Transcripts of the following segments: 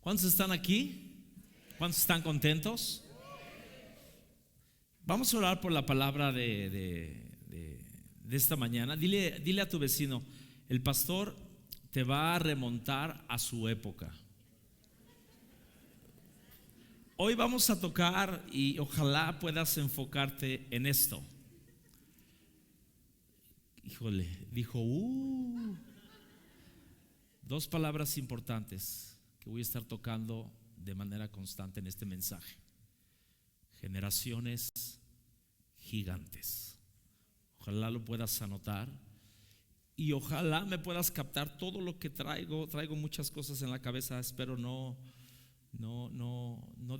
¿Cuántos están aquí? ¿Cuántos están contentos? Vamos a orar por la palabra de esta mañana. Dile a tu vecino: el pastor te va a remontar a su época. Hoy vamos a tocar y ojalá puedas enfocarte en esto. Híjole, dijo dos palabras importantes que voy a estar tocando de manera constante en este mensaje: generaciones gigantes. Ojalá lo puedas anotar y ojalá me puedas captar todo lo que traigo. Traigo muchas cosas en la cabeza, espero no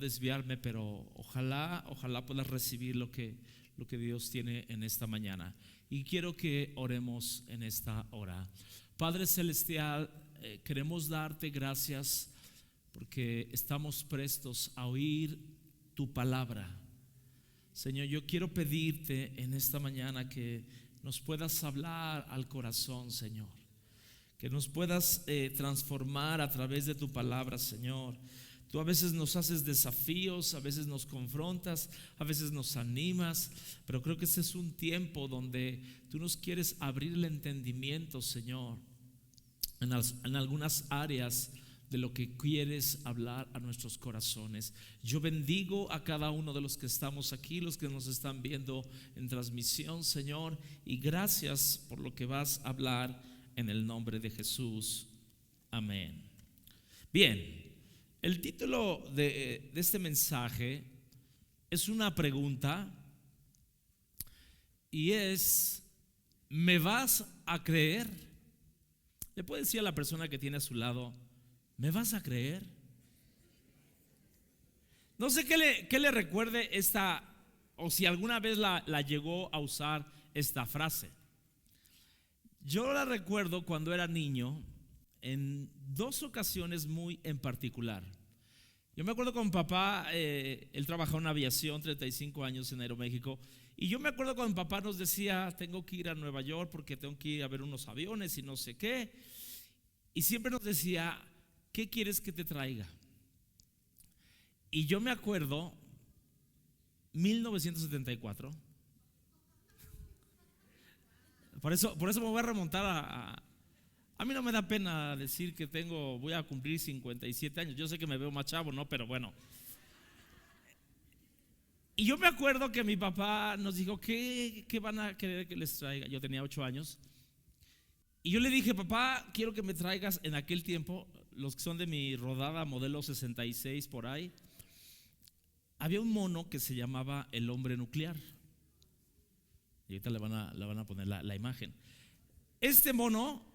desviarme, pero ojalá puedas recibir lo que Dios tiene en esta mañana. Y quiero que oremos en esta hora. Padre Celestial, queremos darte gracias porque estamos prestos a oír tu palabra. Señor, yo quiero pedirte en esta mañana que nos puedas hablar al corazón, Señor, que nos puedas transformar a través de tu palabra, Señor. Tú a veces nos haces desafíos, a veces nos confrontas, a veces nos animas, pero creo que este es un tiempo donde tú nos quieres abrir el entendimiento, Señor, en algunas áreas de lo que quieres hablar a nuestros corazones. Yo bendigo a cada uno de los que estamos aquí, los que nos están viendo en transmisión, Señor, y gracias por lo que vas a hablar en el nombre de Jesús. Amén. Bien. El título de este mensaje es una pregunta y es: ¿me vas a creer? Le puede decir a la persona que tiene a su lado: ¿me vas a creer? No sé qué le recuerde esta, o si alguna vez la llegó a usar esta frase. Yo la recuerdo cuando era niño en dos ocasiones muy en particular. Yo me acuerdo con mi papá, él trabajaba en aviación, 35 años en Aeroméxico, y yo me acuerdo cuando mi papá nos decía: tengo que ir a Nueva York porque tengo que ir a ver unos aviones y no sé qué, y siempre nos decía: ¿qué quieres que te traiga? Y yo me acuerdo 1974. Por eso me voy a remontar a mí no me da pena decir que voy a cumplir 57 años. Yo sé que me veo más chavo, ¿no? Pero bueno. Y yo me acuerdo que mi papá nos dijo: ¿qué van a querer que les traiga? Yo tenía 8 años. Y yo le dije: papá, quiero que me traigas, en aquel tiempo, los que son de mi rodada, modelo 66 por ahí, había un mono que se llamaba el hombre nuclear. Y ahorita le van a poner la imagen. Este mono,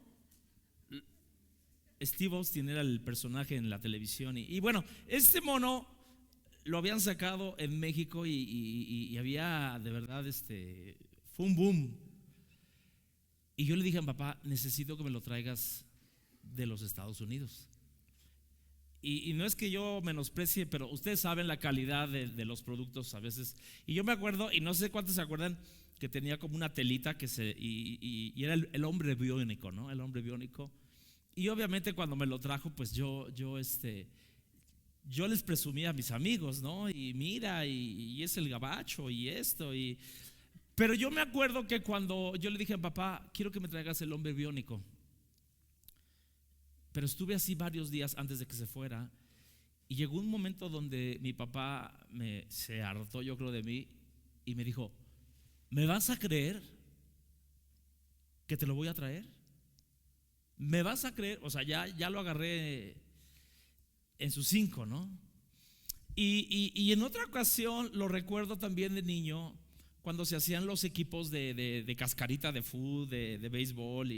Steve Austin era el personaje en la televisión y bueno, este mono lo habían sacado en México y había de verdad fue un boom. Y yo le dije a mi papá: necesito que me lo traigas de los Estados Unidos. Y no es que yo menosprecie, pero ustedes saben la calidad de los productos a veces. Y yo me acuerdo, y no sé cuántos se acuerdan, que tenía como una telita y era el hombre biónico, ¿no? El hombre biónico. Y obviamente cuando me lo trajo, pues yo les presumía a mis amigos, ¿no? Y mira, y es el gabacho y esto. Pero yo me acuerdo que cuando yo le dije a papá: quiero que me traigas el hombre biónico. Pero estuve así varios días antes de que se fuera. Y llegó un momento donde mi papá se hartó, yo creo, de mí y me dijo: ¿me vas a creer que te lo voy a traer? ¿Me vas a creer? O sea, ya lo agarré en sus 5, ¿no? Y en otra ocasión lo recuerdo también de niño, cuando se hacían los equipos de cascarita de fútbol, de béisbol,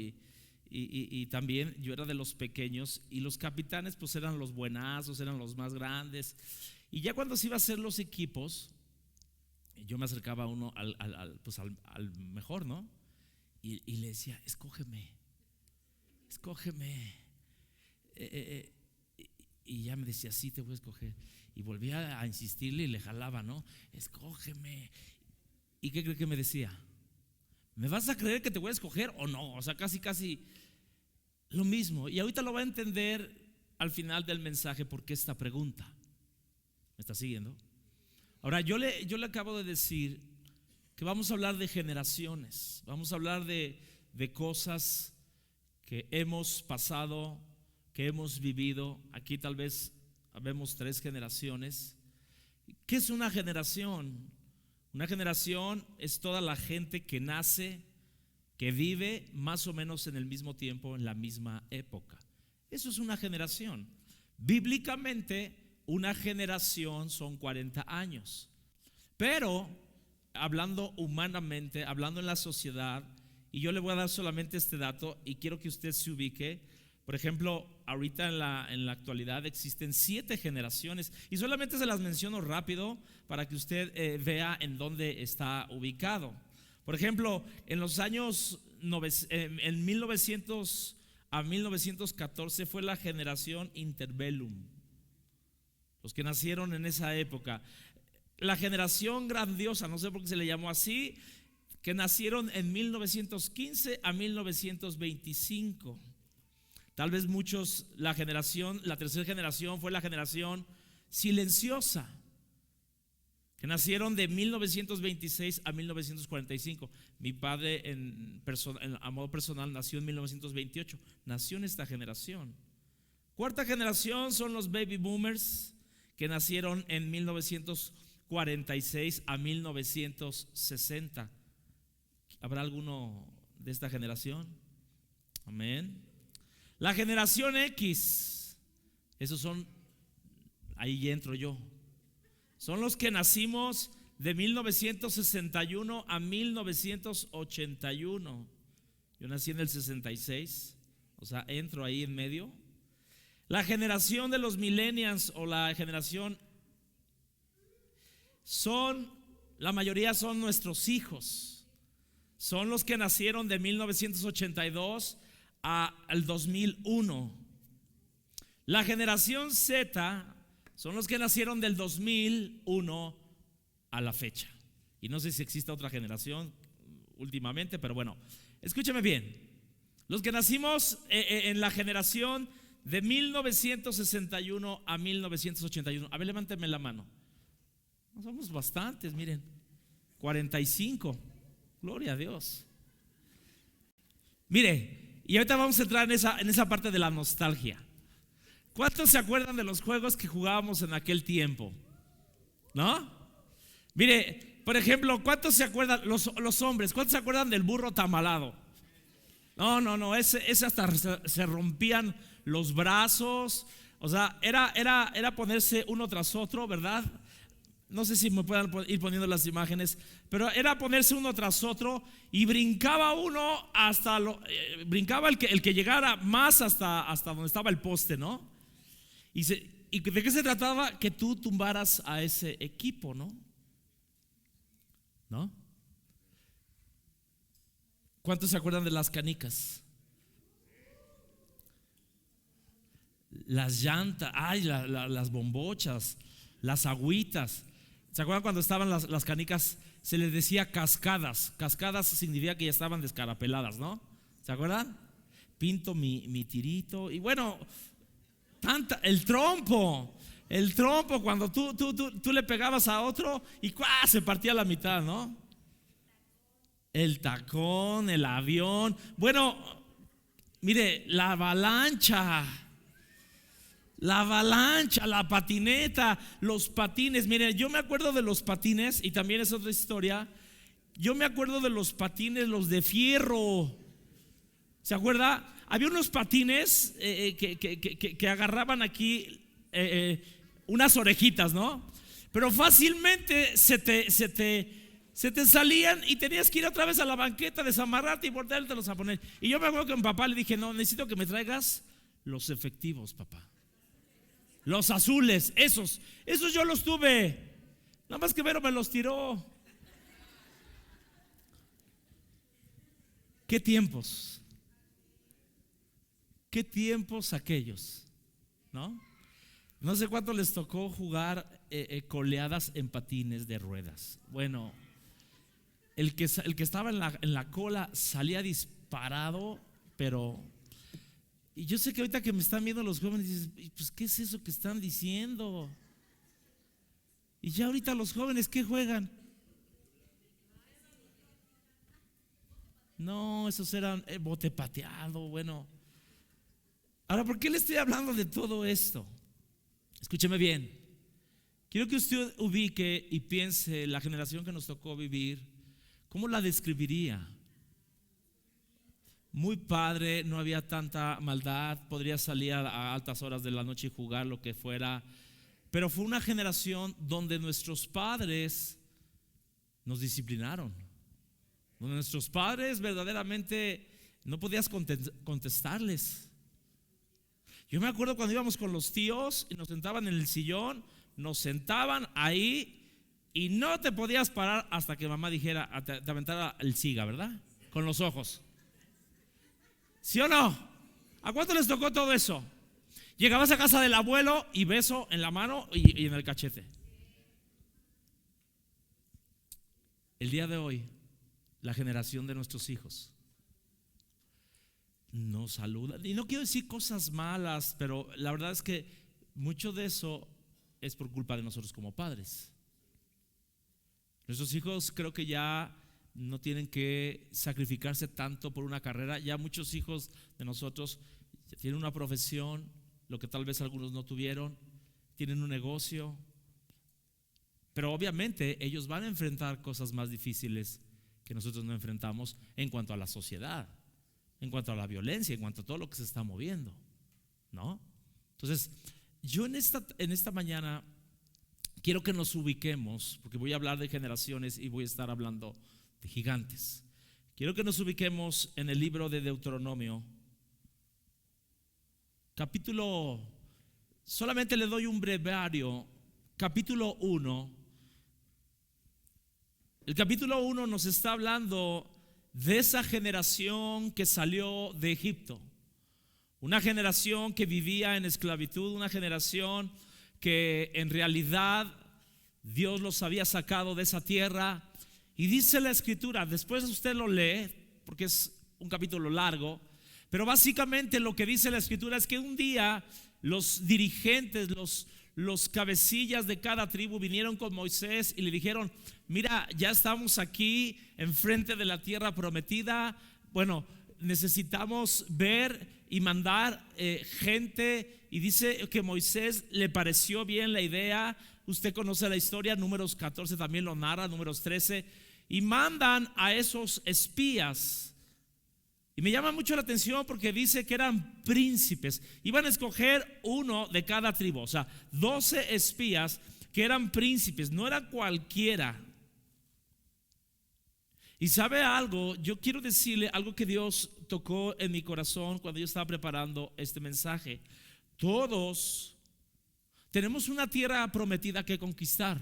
y también yo era de los pequeños, y los capitanes pues eran los buenazos, eran los más grandes. Y ya cuando se iba a hacer los equipos, yo me acercaba a uno al mejor, ¿no? Y le decía: escógeme. Y ya me decía: sí, te voy a escoger. Y volvía a insistirle y le jalaba, ¿no? Escógeme. ¿Y qué cree que me decía? ¿Me vas a creer que te voy a escoger o no? O sea, casi lo mismo. Y ahorita lo va a entender al final del mensaje por qué esta pregunta. ¿Me está siguiendo? Ahora, yo le acabo de decir que vamos a hablar de generaciones, vamos a hablar de cosas que hemos pasado, que hemos vivido. Aquí tal vez habemos 3 generaciones. ¿Qué es una generación? Una generación es toda la gente que nace, que vive más o menos en el mismo tiempo, en la misma época. Eso es una generación. Bíblicamente, una generación son 40 años. Pero, hablando humanamente, hablando en la sociedad, y yo le voy a dar solamente este dato y quiero que usted se ubique. Por ejemplo, ahorita en la actualidad existen 7 generaciones y solamente se las menciono rápido para que usted vea en dónde está ubicado. Por ejemplo, en los años en 1900 a 1914 fue la generación interbellum, los que nacieron en esa época. La generación grandiosa, no sé por qué se le llamó así, que nacieron en 1915 a 1925. Tal vez muchos, la tercera generación fue la generación silenciosa, que nacieron de 1926 a 1945. Mi padre a modo personal nació en 1928, nació en esta generación. Cuarta generación son los baby boomers, que nacieron en 1946 a 1960. ¿Habrá alguno de esta generación? Amén. La generación X, esos son, ahí entro yo, son los que nacimos de 1961 a 1981. Yo nací en el 66, o sea, entro ahí en medio. La generación de los millennials o la generación la mayoría son nuestros hijos. Son los que nacieron de 1982 al 2001. La generación Z son los que nacieron del 2001 a la fecha. Y no sé si existe otra generación últimamente, pero bueno, escúcheme bien. Los que nacimos en la generación de 1961 a 1981. A ver, levánteme la mano. No somos bastantes, miren. 45. Gloria a Dios. Mire, y ahorita vamos a entrar en esa parte de la nostalgia. ¿Cuántos se acuerdan de los juegos que jugábamos en aquel tiempo? ¿No? Mire, por ejemplo, ¿cuántos se acuerdan, los hombres, cuántos se acuerdan del burro tamalado? No, ese hasta se rompían los brazos. O sea, era ponerse uno tras otro, ¿verdad? No sé si me puedan ir poniendo las imágenes, pero era ponerse uno tras otro y brincaba uno brincaba el que llegara más hasta donde estaba el poste, ¿no? ¿Y de qué se trataba? Que tú tumbaras a ese equipo, ¿no? ¿No? ¿Cuántos se acuerdan de las canicas? Las llantas, las bombochas, las agüitas. ¿Se acuerdan cuando estaban las canicas? Se les decía cascadas. Cascadas significa que ya estaban descarapeladas, ¿no? ¿Se acuerdan? Pinto mi tirito. Y bueno, el trompo, cuando tú le pegabas a otro y se partía a la mitad, ¿no? El tacón, el avión. Bueno, mire, la avalancha, la patineta, los patines. Mire, yo me acuerdo de los patines y también es otra historia. Yo me acuerdo de los patines, los de fierro. ¿Se acuerda? Había unos patines que agarraban aquí unas orejitas, ¿no? Pero fácilmente se te salían y tenías que ir otra vez a la banqueta, desamarrarte y volvértelos a poner. Y yo me acuerdo que a mi papá le dije: no, necesito que me traigas los efectivos, papá. Los azules, esos yo los tuve. Nada más que Vero me los tiró. ¿Qué tiempos? ¿Qué tiempos aquellos? ¿No? No sé cuánto les tocó jugar coleadas en patines de ruedas. Bueno, el que estaba en la cola salía disparado, pero Y yo sé que ahorita que me están viendo los jóvenes, dices, pues ¿qué es eso que están diciendo? Y ya ahorita los jóvenes, ¿qué juegan? No, esos eran bote pateado, bueno. Ahora, ¿por qué le estoy hablando de todo esto? Escúcheme bien. Quiero que usted ubique y piense la generación que nos tocó vivir. ¿Cómo la describiría? Muy padre, no había tanta maldad, podría salir a altas horas de la noche y jugar lo que fuera, pero fue una generación donde nuestros padres nos disciplinaron, donde nuestros padres verdaderamente no podías contestarles. Yo me acuerdo cuando íbamos con los tíos y nos sentaban en el sillón, nos sentaban ahí y no te podías parar hasta que mamá dijera, te aventara el siga, ¿verdad? Con los ojos. ¿Sí o no? ¿A cuánto les tocó todo eso? Llegabas a casa del abuelo y beso en la mano y en el cachete. El día de hoy, la generación de nuestros hijos nos saluda. Y no quiero decir cosas malas, pero la verdad es que mucho de eso es por culpa de nosotros como padres. Nuestros hijos creo que ya no tienen que sacrificarse tanto por una carrera. Ya muchos hijos de nosotros tienen una profesión, lo que tal vez algunos no tuvieron, tienen un negocio, pero obviamente ellos van a enfrentar cosas más difíciles que nosotros no enfrentamos en cuanto a la sociedad, en cuanto a la violencia, en cuanto a todo lo que se está moviendo, ¿no? Entonces, yo en esta mañana quiero que nos ubiquemos, porque voy a hablar de generaciones y voy a estar hablando de gigantes. Quiero que nos ubiquemos en el libro de Deuteronomio, capítulo, solamente le doy un breviario, capítulo 1. El capítulo 1 nos está hablando de esa generación que salió de Egipto, una generación que vivía en esclavitud, una generación que en realidad Dios los había sacado de esa tierra. Y dice la escritura, después usted lo lee porque es un capítulo largo, pero básicamente lo que dice la escritura es que un día los dirigentes, los cabecillas de cada tribu vinieron con Moisés y le dijeron, mira, ya estamos aquí enfrente de la tierra prometida, bueno, necesitamos ver y mandar gente. Y dice que Moisés le pareció bien la idea. Usted conoce la historia, Números 14 también lo narra, Números 13, y mandan a esos espías. Y me llama mucho la atención porque dice que eran príncipes. Iban a escoger uno de cada tribu, o sea, 12 espías que eran príncipes, no era cualquiera. Y sabe algo, yo quiero decirle algo que Dios tocó en mi corazón cuando yo estaba preparando este mensaje. Todos tenemos una tierra prometida que conquistar,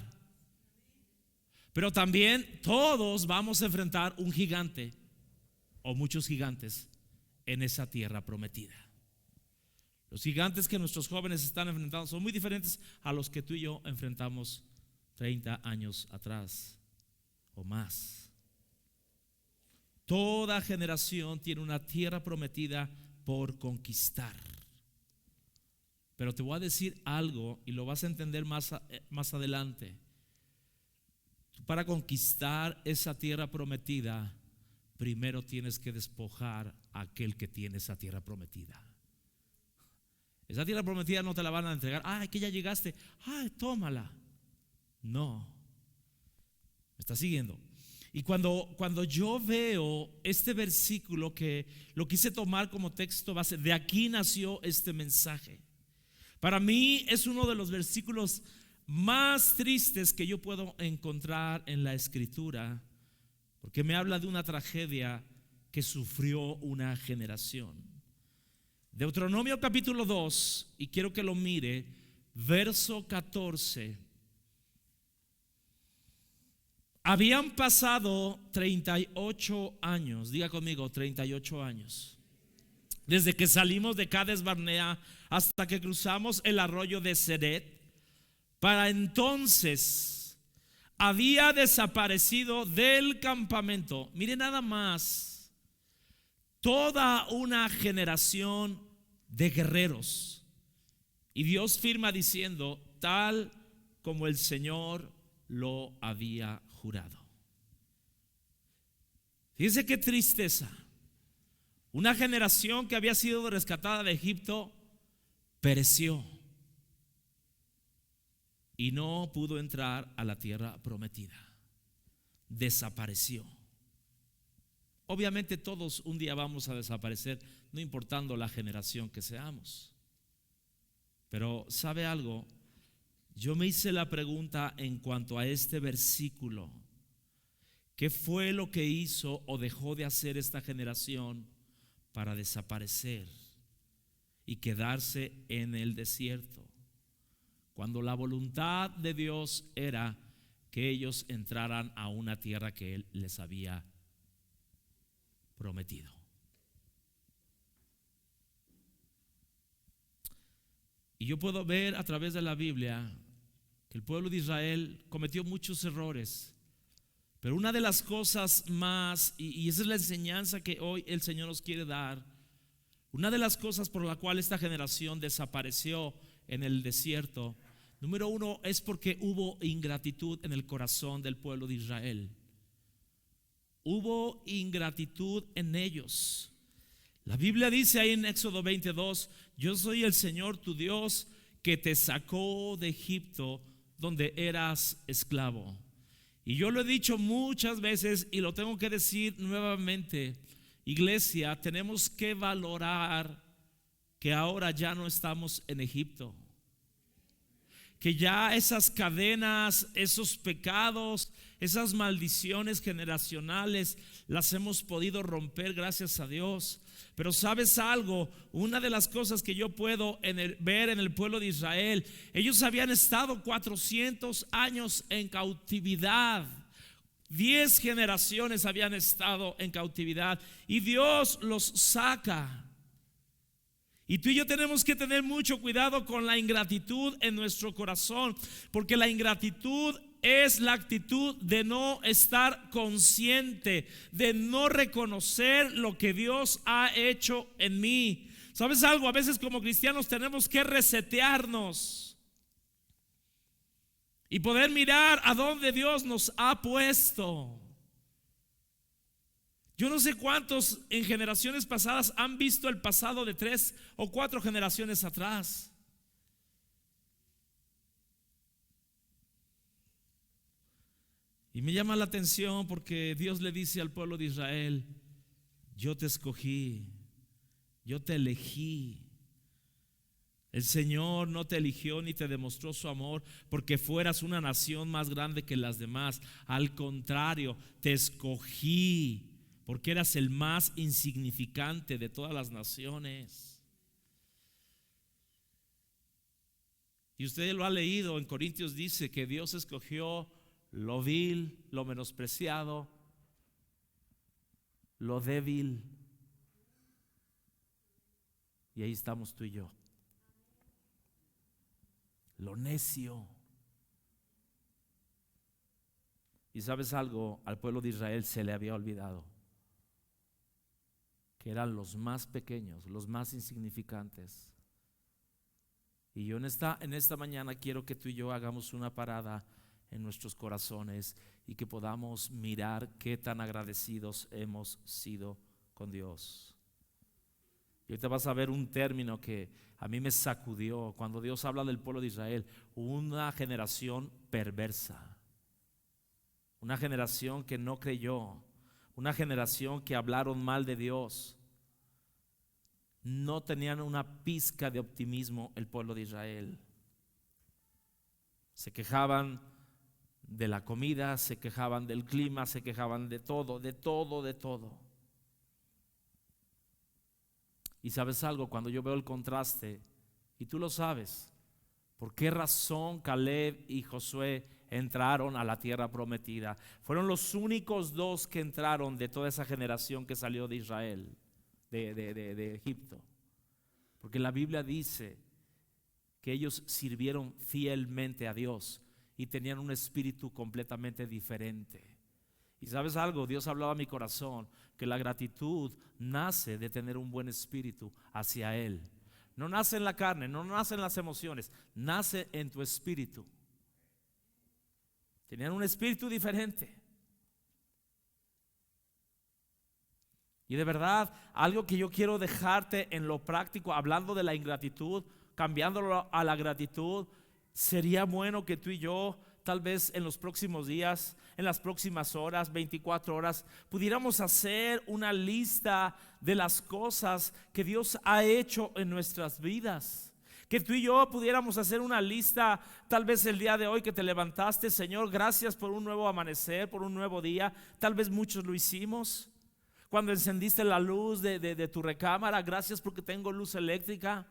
pero también todos vamos a enfrentar un gigante o muchos gigantes en esa tierra prometida. Los gigantes que nuestros jóvenes están enfrentando son muy diferentes a los que tú y yo enfrentamos 30 años atrás o más. Toda generación tiene una tierra prometida por conquistar. Pero te voy a decir algo y lo vas a entender más adelante. Para conquistar esa tierra prometida, primero tienes que despojar a aquel que tiene esa tierra prometida. Esa tierra prometida no te la van a entregar. Ay, que ya llegaste. Ay, tómala. No. ¿Me estás siguiendo? Y cuando yo veo este versículo, que lo quise tomar como texto base, de aquí nació este mensaje. Para mí es uno de los versículos más tristes que yo puedo encontrar en la escritura, porque me habla de una tragedia que sufrió una generación. Deuteronomio capítulo 2, y quiero que lo mire, verso 14. Habían pasado 38 años, diga conmigo, 38 años, desde que salimos de Cades Barnea hasta que cruzamos el arroyo de Seret. Para entonces había desaparecido del campamento, mire nada más, toda una generación de guerreros. Y Dios firma diciendo, tal como el Señor lo había jurado. Fíjense qué tristeza. Una generación que había sido rescatada de Egipto pereció y no pudo entrar a la tierra prometida. Desapareció. Obviamente todos un día vamos a desaparecer, no importando la generación que seamos. Pero ¿sabe algo? Yo me hice la pregunta en cuanto a este versículo. ¿Qué fue lo que hizo o dejó de hacer esta generación para desaparecer y quedarse en el desierto? Cuando la voluntad de Dios era que ellos entraran a una tierra que Él les había prometido. Y yo puedo ver a través de la Biblia que el pueblo de Israel cometió muchos errores, pero una de las cosas más, y esa es la enseñanza que hoy el Señor nos quiere dar, una de las cosas por la cual esta generación desapareció en el desierto, número uno, es porque hubo ingratitud en el corazón del pueblo de Israel. Hubo ingratitud en ellos. La Biblia dice ahí en Éxodo 22, yo soy el Señor tu Dios que te sacó de Egipto donde eras esclavo. Y yo lo he dicho muchas veces y lo tengo que decir nuevamente. Iglesia, tenemos que valorar que ahora ya no estamos en Egipto, que ya esas cadenas, esos pecados, esas maldiciones generacionales las hemos podido romper, gracias a Dios. Pero ¿sabes algo? Una de las cosas que yo puedo ver en el pueblo de Israel, ellos habían estado 400 años en cautividad. 10 generaciones habían estado en cautividad y Dios los saca. Y tú y yo tenemos que tener mucho cuidado con la ingratitud en nuestro corazón, porque la ingratitud es la actitud de no estar consciente, de no reconocer lo que Dios ha hecho en mí. ¿Sabes algo? A veces como cristianos tenemos que resetearnos y poder mirar a dónde Dios nos ha puesto. Yo no sé cuántos en generaciones pasadas han visto el pasado de 3 o 4 generaciones atrás. Y me llama la atención porque Dios le dice al pueblo de Israel, yo te escogí, yo te elegí. El Señor no te eligió ni te demostró su amor porque fueras una nación más grande que las demás. Al contrario, te escogí porque eras el más insignificante de todas las naciones. Y usted lo ha leído, en Corintios dice que Dios escogió lo vil, lo menospreciado, lo débil. Y ahí estamos tú y yo. Lo necio. Y sabes algo, al pueblo de Israel se le había olvidado que eran los más pequeños, los más insignificantes. Y yo en esta mañana quiero que tú y yo hagamos una parada en nuestros corazones y que podamos mirar qué tan agradecidos hemos sido con Dios. Y ahorita vas a ver un término que a mí me sacudió cuando Dios habla del pueblo de Israel: una generación perversa, una generación que no creyó, una generación que hablaron mal de Dios. No tenían una pizca de optimismo el pueblo de Israel. Se quejaban de la comida, se quejaban del clima, se quejaban de todo, de todo, de todo. Y sabes algo, cuando yo veo el contraste, y tú lo sabes, ¿por qué razón Caleb y Josué entraron a la tierra prometida? Fueron los únicos 2 que entraron de toda esa generación que salió de Israel, de Egipto. Porque la Biblia dice que ellos sirvieron fielmente a Dios y tenían un espíritu completamente diferente. Y sabes algo, Dios hablaba a mi corazón que la gratitud nace de tener un buen espíritu hacia Él. No nace en la carne, no nace en las emociones, nace en tu espíritu. Tenían un espíritu diferente. Y de verdad, algo que yo quiero dejarte en lo práctico, hablando de la ingratitud, cambiándolo a la gratitud, sería bueno que tú y yo, tal vez en los próximos días, en las próximas horas, 24 horas, pudiéramos hacer una lista de las cosas que Dios ha hecho en nuestras vidas. Que tú y yo pudiéramos hacer una lista, tal vez el día de hoy que te levantaste, Señor, gracias por un nuevo amanecer, por un nuevo día. Tal vez muchos lo hicimos. Cuando encendiste la luz de tu recámara, gracias porque tengo luz eléctrica.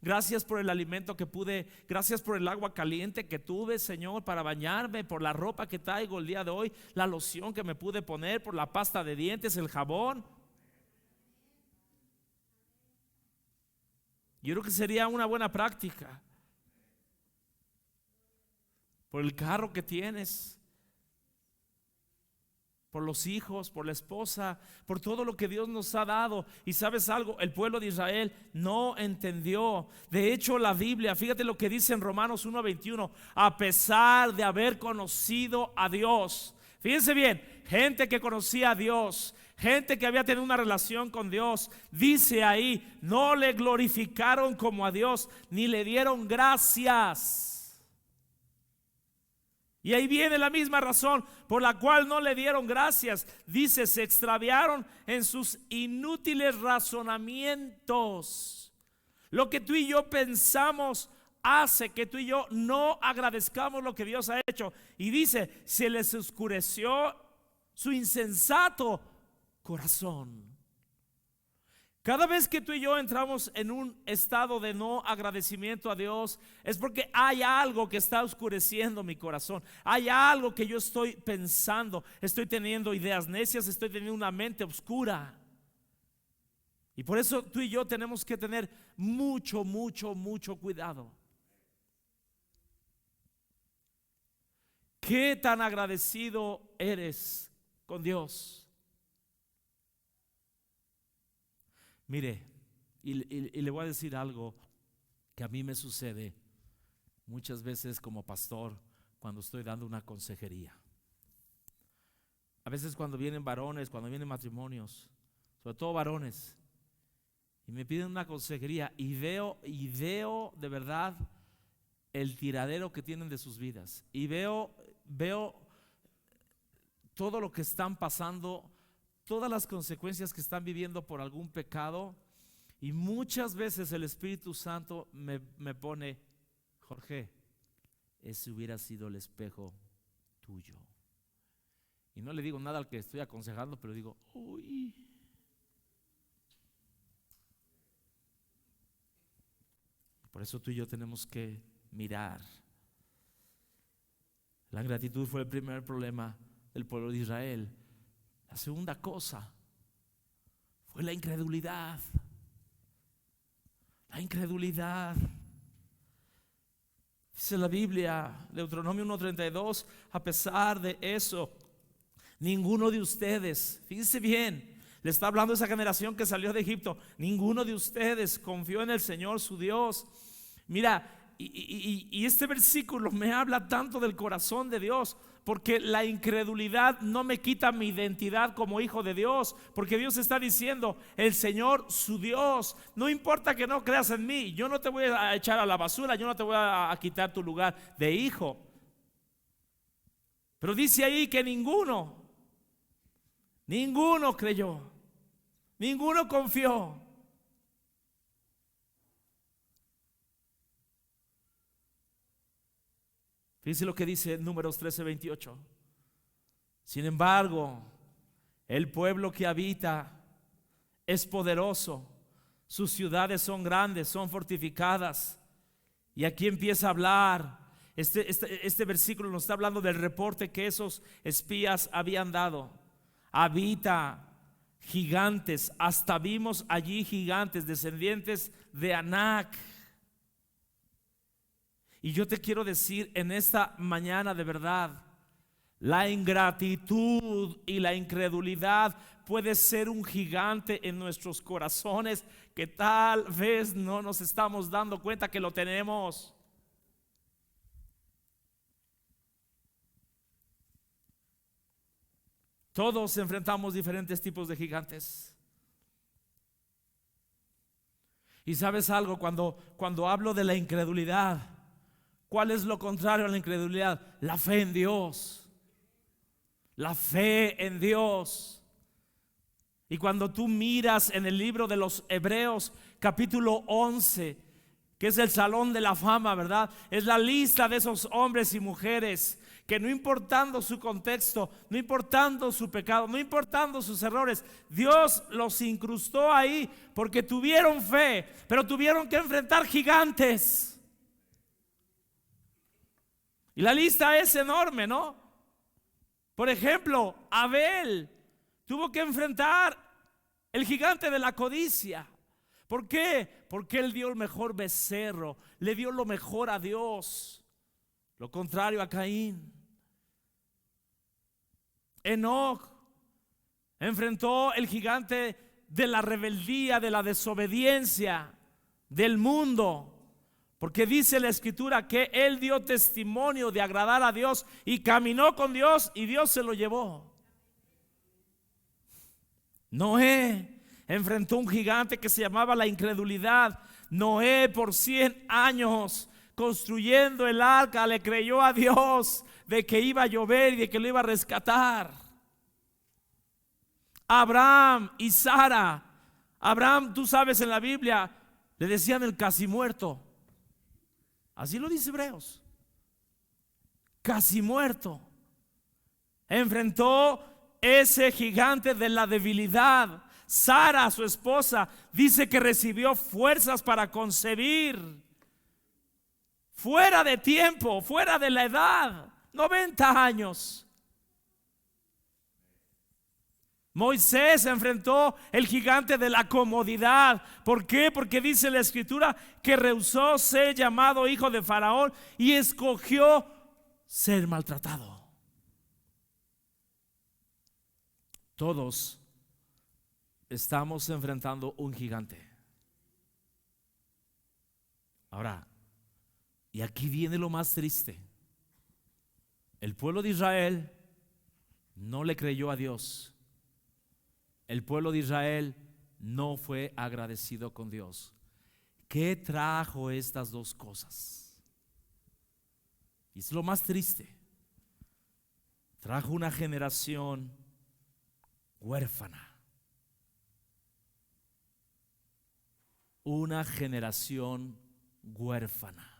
Gracias por el alimento que pude, gracias por el agua caliente que tuve, Señor, para bañarme, por la ropa que traigo el día de hoy, la loción que me pude poner, por la pasta de dientes, el jabón. Yo creo que sería una buena práctica. Por el carro que tienes, por los hijos, por la esposa, por todo lo que Dios nos ha dado. Y sabes algo, el pueblo de Israel no entendió. De hecho, la Biblia, fíjate lo que dice en Romanos 1:21, a pesar de haber conocido a Dios. Fíjense bien, gente que conocía a Dios, gente que había tenido una relación con Dios, dice ahí, no le glorificaron como a Dios, ni le dieron gracias. Y ahí viene la misma razón por la cual no le dieron gracias. Dice, se extraviaron en sus inútiles razonamientos. Lo que tú y yo pensamos hace que tú y yo no agradezcamos lo que Dios ha hecho. Y dice, se les oscureció su insensato corazón. Cada vez que tú y yo entramos en un estado de no agradecimiento a Dios, es porque hay algo que está oscureciendo mi corazón. Hay algo que yo estoy pensando. Estoy teniendo ideas necias, estoy teniendo una mente oscura. Y por eso tú y yo tenemos que tener mucho cuidado. ¿Qué tan agradecido eres con Dios? Mire, y le voy a decir algo que a mí me sucede muchas veces como pastor cuando estoy dando una consejería. A veces cuando vienen varones, cuando vienen matrimonios, sobre todo varones, y me piden una consejería y veo de verdad el tiradero que tienen de sus vidas. Y veo todo lo que están pasando, todas las consecuencias que están viviendo por algún pecado. Y muchas veces el Espíritu Santo me pone, Jorge, ese hubiera sido el espejo tuyo. Y no le digo nada al que estoy aconsejando, pero digo, uy. Por eso tú y yo tenemos que mirar. La ingratitud fue el primer problema del pueblo de Israel. La segunda cosa fue la incredulidad. La incredulidad. Dice la Biblia, Deuteronomio 1:32, a pesar de eso, ninguno de ustedes, fíjense bien, le está hablando a esa generación que salió de Egipto, ninguno de ustedes confió en el Señor su Dios. Mira, y este versículo me habla tanto del corazón de Dios, porque la incredulidad no me quita mi identidad como hijo de Dios, porque Dios está diciendo, el Señor su Dios, no importa que no creas en mí, yo no te voy a echar a la basura, yo no te voy a quitar tu lugar de hijo. Pero dice ahí que ninguno creyó, ninguno confió. Fíjense lo que dice Números 13:28. Sin embargo, el pueblo que habita es poderoso, sus ciudades son grandes, son fortificadas. Y aquí empieza a hablar. Este versículo nos está hablando del reporte que esos espías habían dado. Habita gigantes, hasta vimos allí gigantes, descendientes de Anac. Y yo te quiero decir en esta mañana de verdad, La ingratitud y la incredulidad puede ser un gigante en nuestros corazones que tal vez no nos estamos dando cuenta que lo tenemos. Todos enfrentamos diferentes tipos de gigantes. Y sabes algo, cuando hablo de la incredulidad, ¿cuál es lo contrario a la incredulidad? La fe en Dios. La fe en Dios. Y cuando tú miras en el libro de los Hebreos, capítulo 11, que es el salón de la fama, ¿verdad? Es la lista de esos hombres y mujeres que no importando su contexto, no importando su pecado, no importando sus errores, Dios los incrustó ahí porque tuvieron fe, pero tuvieron que enfrentar gigantes. Y la lista es enorme, ¿no? Por ejemplo, Abel tuvo que enfrentar el gigante de la codicia. ¿Por qué? Porque él dio el mejor becerro, le dio lo mejor a Dios. Lo contrario a Caín. Enoc enfrentó el gigante de la rebeldía, de la desobediencia, del mundo. Porque dice la escritura que él dio testimonio de agradar a Dios y caminó con Dios y Dios se lo llevó. Noé enfrentó un gigante que se llamaba la incredulidad. Noé por 100 años construyendo el arca le creyó a Dios de que iba a llover y de que lo iba a rescatar. Abraham y Sara. Abraham, tú sabes, en la Biblia le decían el casi muerto. Así lo dice Hebreos. Casi muerto. Enfrentó ese gigante de la debilidad. Sara, su esposa, dice que recibió fuerzas para concebir. Fuera de tiempo, fuera de la edad, 90 años. Moisés enfrentó el gigante de la comodidad. ¿Por qué? Porque dice la escritura que rehusó ser llamado hijo de Faraón y escogió ser maltratado. Todos estamos enfrentando un gigante. Ahora, y aquí viene lo más triste. El pueblo de Israel no le creyó a Dios. El pueblo de Israel no fue agradecido con Dios. ¿Qué trajo estas dos cosas? Y es lo más triste. Trajo una generación huérfana. Una generación huérfana.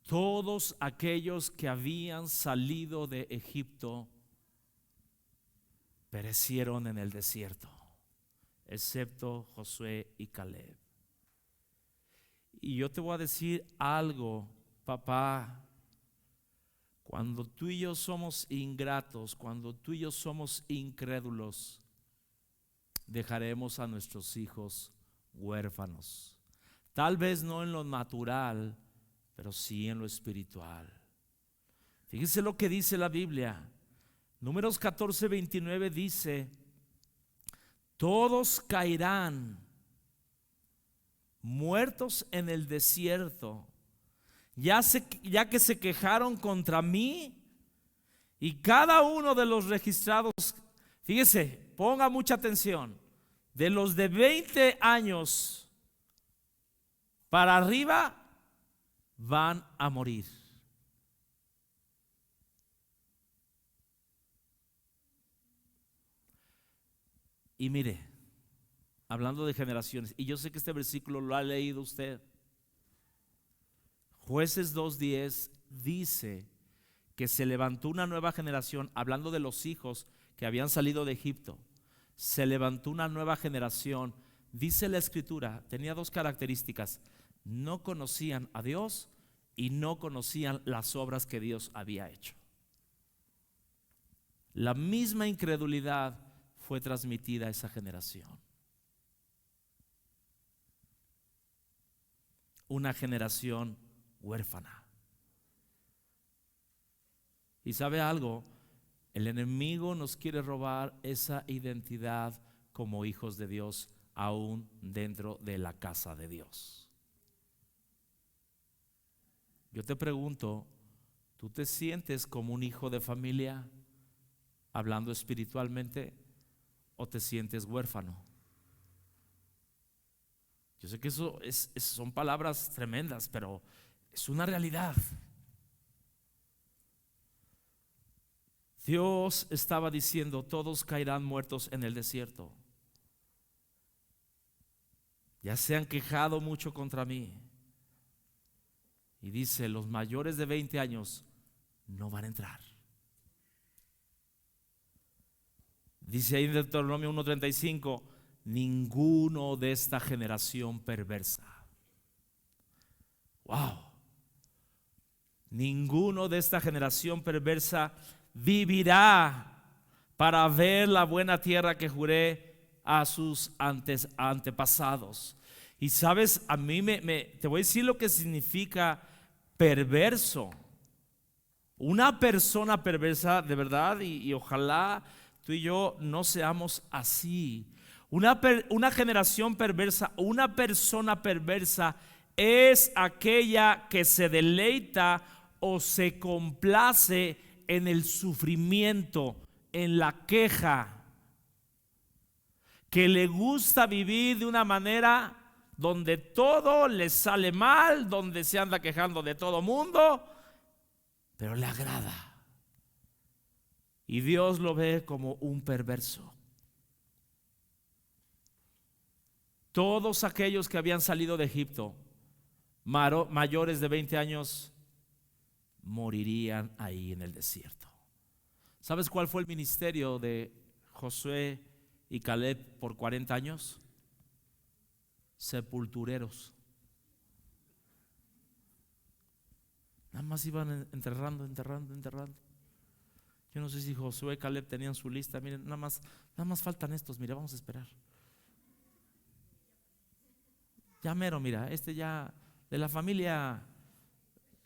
Todos aquellos que habían salido de Egipto perecieron en el desierto, excepto Josué y Caleb. Y yo te voy a decir algo, papá. Cuando tú y yo somos ingratos, cuando tú y yo somos incrédulos, dejaremos a nuestros hijos huérfanos. Tal vez no en lo natural, pero sí en lo espiritual. Fíjense lo que dice la Biblia. Números 14:29 dice: todos caerán muertos en el desierto, ya que se quejaron contra mí, y cada uno de los registrados, fíjese, ponga mucha atención, de los de 20 años para arriba van a morir. Y mire, hablando de generaciones, y yo sé que este versículo lo ha leído usted. Jueces 2:10 dice que se levantó una nueva generación, hablando de los hijos que habían salido de Egipto. Se levantó una nueva generación, dice la escritura, tenía dos características: no conocían a Dios y no conocían las obras que Dios había hecho. La misma incredulidad fue transmitida a esa generación. Una generación huérfana. Y sabe algo, el enemigo nos quiere robar esa identidad como hijos de Dios, aún dentro de la casa de Dios. Yo te pregunto, ¿tú te sientes como un hijo de familia, hablando espiritualmente, o te sientes huérfano? Yo sé que eso son palabras tremendas, pero es una realidad. Dios estaba diciendo: todos caerán muertos en el desierto. Ya se han quejado mucho contra mí. Y dice: los mayores de 20 años no van a entrar. Dice ahí en Deuteronomio 1:35: ninguno de esta generación perversa. Wow. Ninguno de esta generación perversa vivirá para ver la buena tierra que juré a sus antepasados. Y sabes, a mí te voy a decir lo que significa perverso. Una persona perversa, de verdad, y ojalá tú y yo no seamos así. Una generación perversa, una persona perversa es aquella que se deleita o se complace en el sufrimiento, en la queja, que le gusta vivir de una manera donde todo le sale mal, donde se anda quejando de todo mundo, pero le agrada. Y Dios lo ve como un perverso. Todos aquellos que habían salido de Egipto, mayores de 20 años, morirían ahí en el desierto. ¿Sabes cuál fue el ministerio de Josué y Caleb por 40 años? Sepultureros. Nada más iban enterrando. Yo no sé si Josué y Caleb tenían su lista. Miren, nada más faltan estos. Mira, vamos a esperar. Ya mero, mira, ya de la familia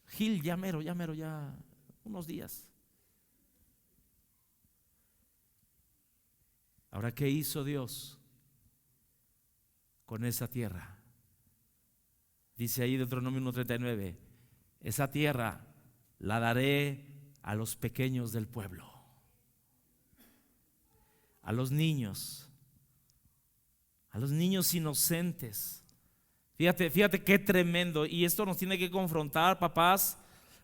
Gil, ya mero, ya unos días. Ahora, ¿qué hizo Dios con esa tierra? Dice ahí Deuteronomio 1:39: esa tierra la daré a los pequeños del pueblo, a los niños inocentes. Fíjate qué tremendo. Y esto nos tiene que confrontar, papás,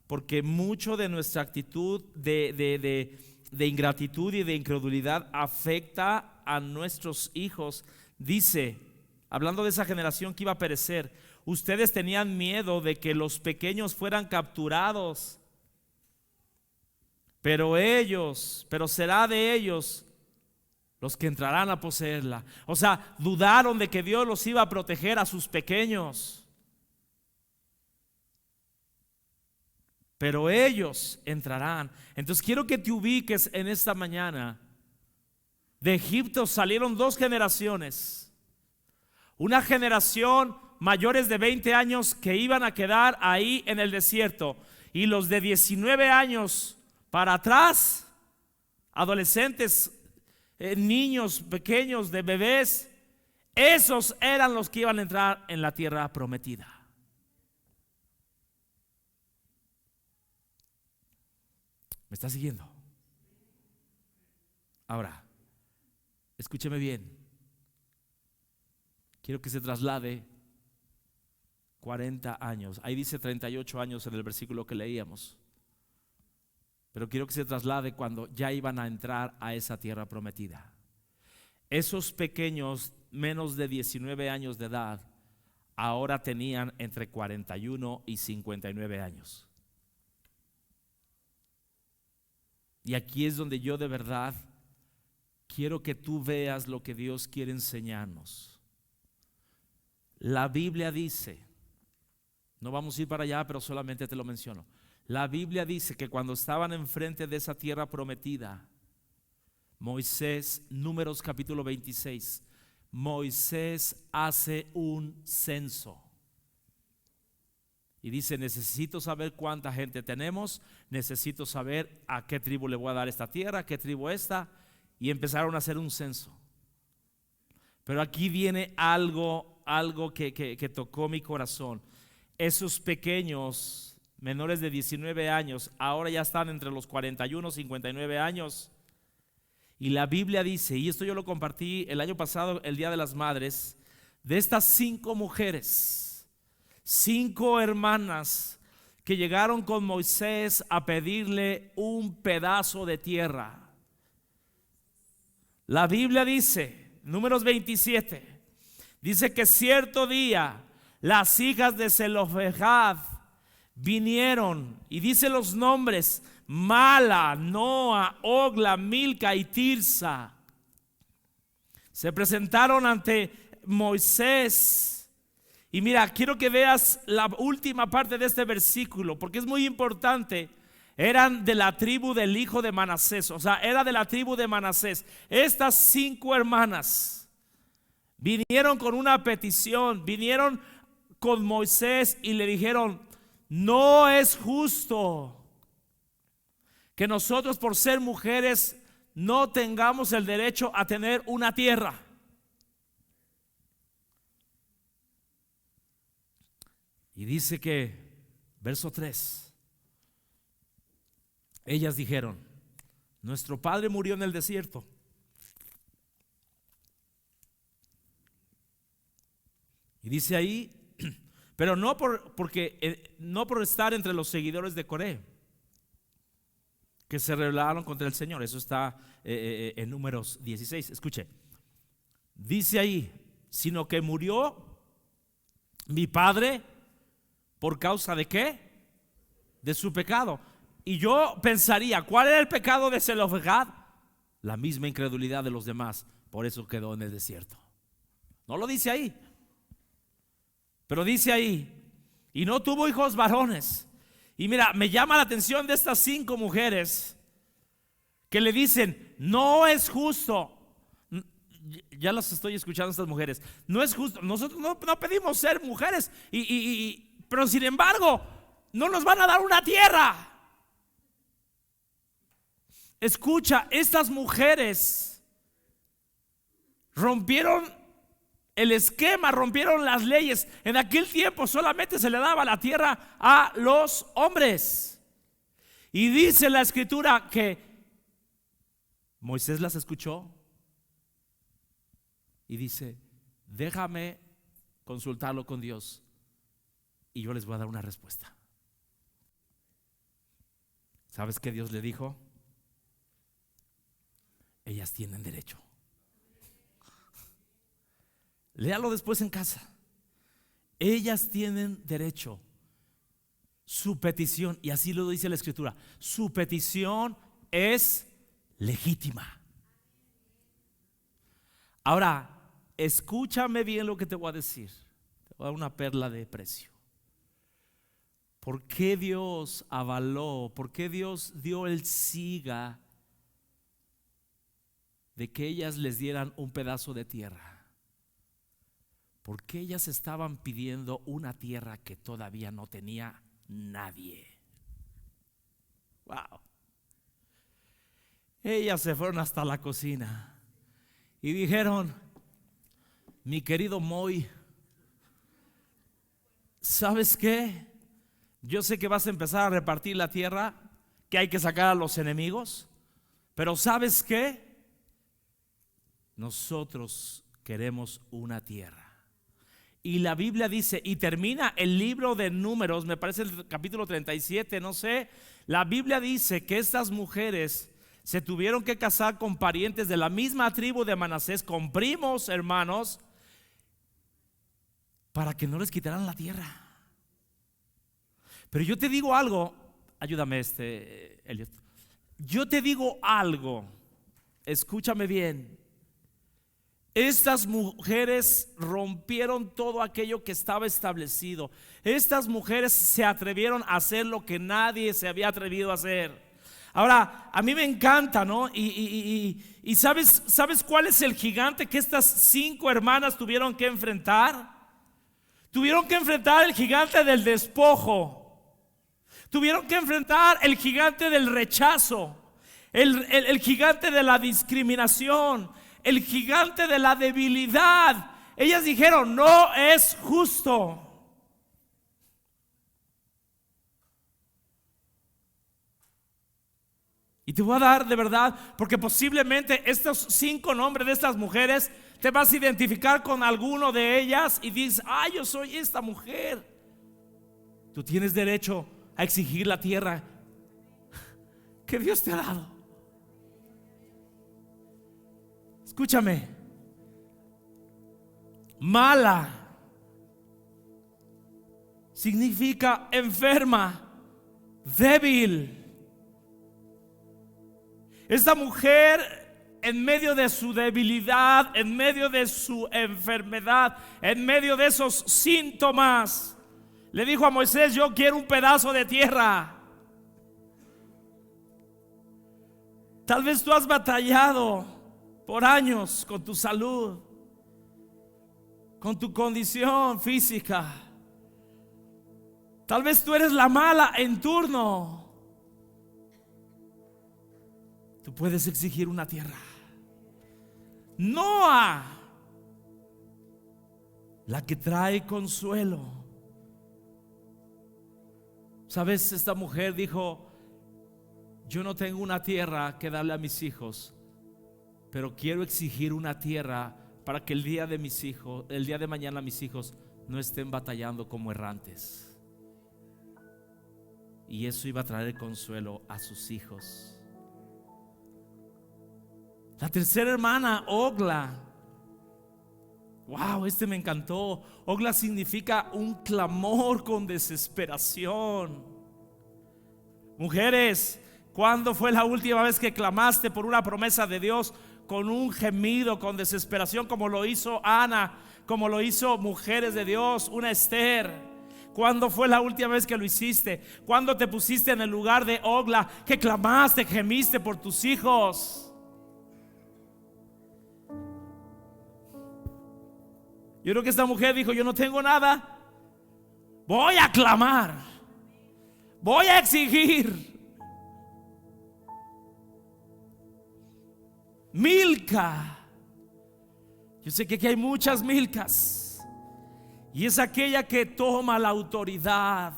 porque mucho de nuestra actitud de ingratitud y de incredulidad afecta a nuestros hijos. Dice, hablando de esa generación que iba a perecer: ustedes tenían miedo de que los pequeños fueran capturados, pero será de ellos los que entrarán a poseerla. O sea, dudaron de que Dios los iba a proteger a sus pequeños, pero ellos entrarán. Entonces quiero que te ubiques en esta mañana. De Egipto salieron dos generaciones. Una generación mayores de 20 años que iban a quedar ahí en el desierto, y los de 19 años para atrás, adolescentes, niños pequeños, de bebés, esos eran los que iban a entrar en la tierra prometida. ¿Me está siguiendo? Ahora, escúcheme bien. Quiero que se traslade 40 años. Ahí dice 38 años en el versículo que leíamos. Pero quiero que se traslade cuando ya iban a entrar a esa tierra prometida. Esos pequeños, menos de 19 años de edad, ahora tenían entre 41 y 59 años. Y aquí es donde yo de verdad quiero que tú veas lo que Dios quiere enseñarnos. La Biblia dice, no vamos a ir para allá, pero solamente te lo menciono. La Biblia dice que cuando estaban enfrente de esa tierra prometida, Moisés, Números capítulo 26, Moisés hace un censo. Y dice: necesito saber cuánta gente tenemos, necesito saber a qué tribu le voy a dar esta tierra, a qué tribu esta. Y empezaron a hacer un censo. Pero aquí viene algo que tocó mi corazón. Esos pequeños, menores de 19 años, ahora ya están entre los 41 y 59 años. Y la Biblia dice, y esto yo lo compartí el año pasado, el Día de las Madres, de estas 5 mujeres, 5 hermanas que llegaron con Moisés a pedirle un pedazo de tierra. La Biblia dice, Números 27, dice que cierto día las hijas de Zelofehad vinieron, y dice los nombres: Mala, Noa, Ogla, Milca y Tirsa. Se presentaron ante Moisés. Y mira, quiero que veas la última parte de este versículo, porque es muy importante. Eran de la tribu del hijo de Manasés, o sea, era de la tribu de Manasés. Estas 5 hermanas vinieron con una petición, vinieron con Moisés y le dijeron: no es justo que nosotros, por ser mujeres, no tengamos el derecho a tener una tierra. Y dice que, verso 3, ellas dijeron: nuestro padre murió en el desierto, y dice ahí, pero no por estar entre los seguidores de Coré, que se rebelaron contra el Señor. Eso está en Números 16. Escuche, dice ahí: sino que murió mi padre por causa de ¿qué? De su pecado. Y yo pensaría, ¿cuál era el pecado de Zelofehad? La misma incredulidad de los demás, por eso quedó en el desierto. No lo dice ahí, pero dice ahí: y no tuvo hijos varones. Y mira, me llama la atención de estas 5 mujeres que le dicen: no es justo. Ya las estoy escuchando, estas mujeres. No es justo, nosotros no pedimos ser mujeres, pero sin embargo no nos van a dar una tierra. Escucha, estas mujeres rompieron el esquema, rompieron las leyes. En aquel tiempo solamente se le daba la tierra a los hombres. Y dice la escritura que Moisés las escuchó y dice: déjame consultarlo con Dios y yo les voy a dar una respuesta. ¿Sabes qué Dios le dijo? Ellas tienen derecho. Léalo después en casa. Ellas tienen derecho. Su petición, y así lo dice la escritura, su petición es legítima. Ahora, escúchame bien lo que te voy a decir. Te voy a dar una perla de precio. ¿Por qué Dios avaló? ¿Por qué Dios dio el siga de que ellas les dieran un pedazo de tierra? Porque ellas estaban pidiendo una tierra que todavía no tenía nadie. Wow. Ellas se fueron hasta la cocina y dijeron: mi querido Moy, ¿sabes qué? Yo sé que vas a empezar a repartir la tierra, que hay que sacar a los enemigos, pero ¿sabes qué? Nosotros queremos una tierra. Y la Biblia dice, y termina el libro de Números, me parece el capítulo 37, no sé. La Biblia dice que estas mujeres se tuvieron que casar con parientes de la misma tribu de Manasés, con primos, hermanos, para que no les quitaran la tierra. Pero yo te digo algo, ayúdame Elliot. Yo te digo algo, escúchame bien. Estas mujeres rompieron todo aquello que estaba establecido. Estas mujeres se atrevieron a hacer lo que nadie se había atrevido a hacer. Ahora, a mí me encanta, ¿no? Y ¿sabes cuál es el gigante que estas 5 hermanas tuvieron que enfrentar? Tuvieron que enfrentar el gigante del despojo. Tuvieron que enfrentar el gigante del rechazo, el gigante de la discriminación, el gigante de la debilidad. Ellas dijeron: no es justo. Y te voy a dar de verdad, porque posiblemente estos 5 nombres de estas mujeres, te vas a identificar con alguno de ellas y dices: yo soy esta mujer. Tú tienes derecho a exigir la tierra que Dios te ha dado. Escúchame. Mala significa enferma, débil. Esta mujer, en medio de su debilidad, en medio de su enfermedad, en medio de esos síntomas, le dijo a Moisés: yo quiero un pedazo de tierra. Tal vez tú has batallado por años con tu salud, con tu condición física. Tal vez tú eres la mala en turno. Tú puedes exigir una tierra. Noa, la que trae consuelo. ¿Sabes? Esta mujer dijo: yo no tengo una tierra que darle a mis hijos, pero quiero exigir una tierra para que el día de mañana mis hijos no estén batallando como errantes. Y eso iba a traer consuelo a sus hijos. La tercera hermana, Ogla. Wow, me encantó. Ogla significa un clamor con desesperación. Mujeres, ¿cuándo fue la última vez que clamaste por una promesa de Dios con un gemido, con desesperación, como lo hizo Ana, como lo hizo mujeres de Dios, una Esther? ¿Cuándo fue la última vez que lo hiciste? ¿Cuándo te pusiste en el lugar de Ogla, que clamaste, gemiste por tus hijos? Yo creo que esta mujer dijo: yo no tengo nada, voy a clamar, voy a exigir. Milca. Yo sé que aquí hay muchas Milcas, y es aquella que toma la autoridad,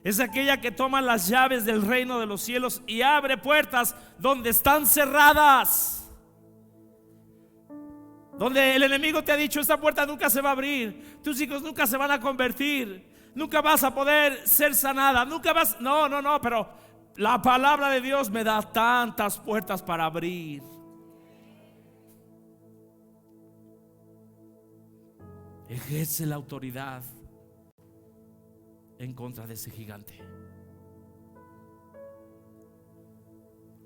es aquella que toma las llaves del reino de los cielos y abre puertas donde están cerradas. Donde el enemigo te ha dicho: esta puerta nunca se va a abrir, tus hijos nunca se van a convertir, nunca vas a poder ser sanada, nunca vas. No, pero la palabra de Dios me da tantas puertas para abrir. Ejerce la autoridad en contra de ese gigante.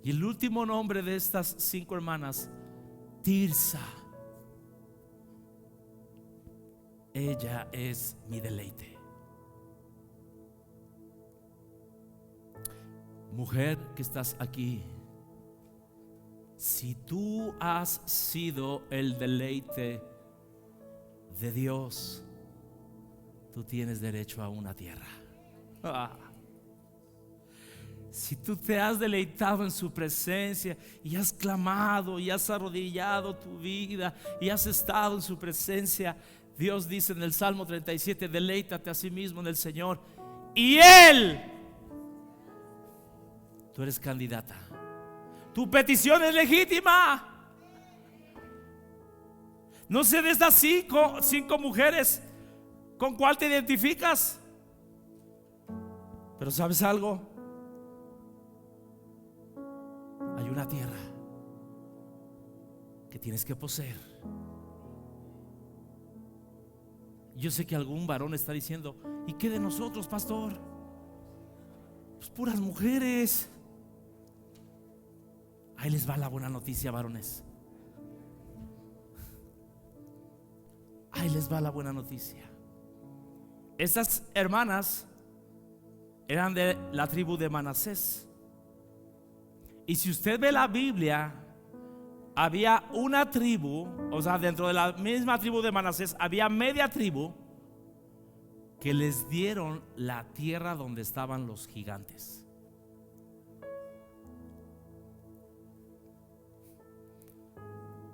Y el último nombre de estas 5 hermanas, Tirsa. Ella es mi deleite. Mujer que estás aquí, si tú has sido el deleite de Dios, tú tienes derecho a una tierra. Si tú te has deleitado en su presencia y has clamado y has arrodillado tu vida y has estado en su presencia, Dios dice en el Salmo 37: deleítate a sí mismo en el Señor y Él. Tú eres candidata. Tu petición es legítima. No sé de estas 5 mujeres con cuál te identificas, pero ¿sabes algo? Hay una tierra que tienes que poseer. Yo sé que algún varón está diciendo: ¿y qué de nosotros, pastor? Pues puras mujeres. Ahí les va la buena noticia, varones. Ahí les va la buena noticia. Estas hermanas eran de la tribu de Manasés. Y si usted ve la Biblia, había una tribu, o sea, dentro de la misma tribu de Manasés había media tribu que les dieron la tierra donde estaban los gigantes.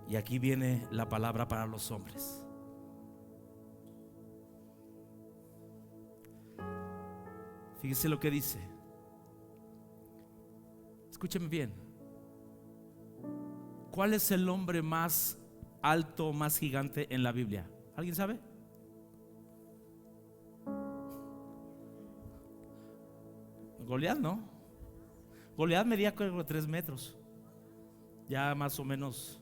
Y aquí viene la palabra para los hombres. Fíjese lo que dice. Escúcheme bien. ¿Cuál es el hombre más alto, más gigante en la Biblia? ¿Alguien sabe? Goliat, ¿no? Goliat medía 3 metros. Ya más o menos.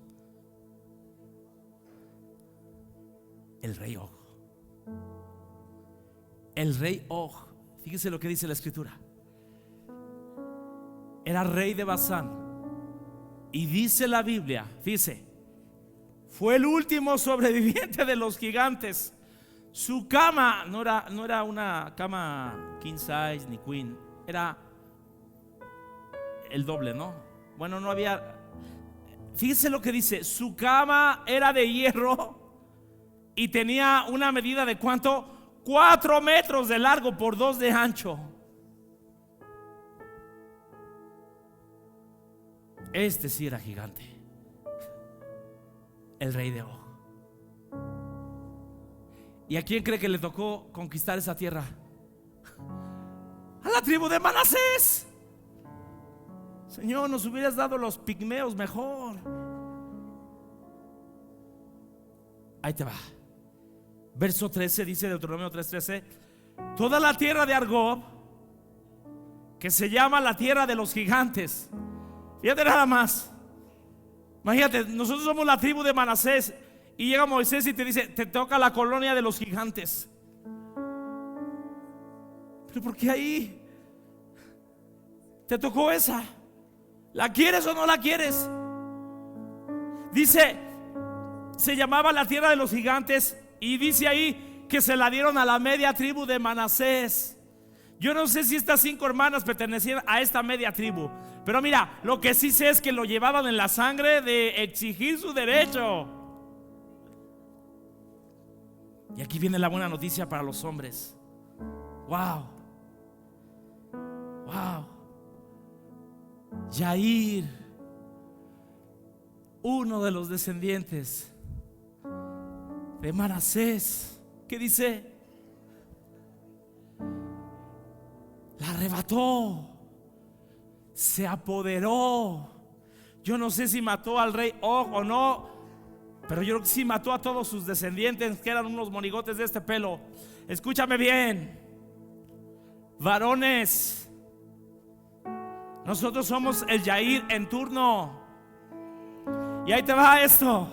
El rey Og. El rey Og, fíjese lo que dice la escritura. Era rey de Basán. Y dice la Biblia, fíjese, fue el último sobreviviente de los gigantes. Su cama no era una cama king size ni queen, era el doble, ¿no? Bueno, no había. Fíjese lo que dice. Su cama era de hierro y tenía una medida de ¿cuánto? 4 metros de largo por 2 de ancho. Este sí era gigante, el rey de Og. ¿Y a quién cree que le tocó conquistar esa tierra? A la tribu de Manasés. Señor, nos hubieras dado los pigmeos mejor. Ahí te va. Verso 13 dice, Deuteronomio 3:13: toda la tierra de Argob, que se llama la tierra de los gigantes. Fíjate nada más. Imagínate, nosotros somos la tribu de Manasés y llega Moisés y te dice, te toca la colonia de los gigantes. ¿Pero por qué ahí? Te tocó esa. ¿La quieres o no la quieres? Dice, se llamaba la tierra de los gigantes. Y dice ahí que se la dieron a la media tribu de Manasés. Yo no sé si estas 5 hermanas pertenecían a esta media tribu, pero mira, lo que sí sé es que lo llevaban en la sangre de exigir su derecho. Y aquí viene la buena noticia para los hombres. Wow. Wow. Yair, uno de los descendientes de Manasés, ¿qué dice? La arrebató, se apoderó. Yo no sé si mató al rey Og o no, pero yo creo que sí mató a todos sus descendientes, que eran unos monigotes de este pelo. Escúchame bien, varones, nosotros somos el Yair en turno. Y ahí te va esto.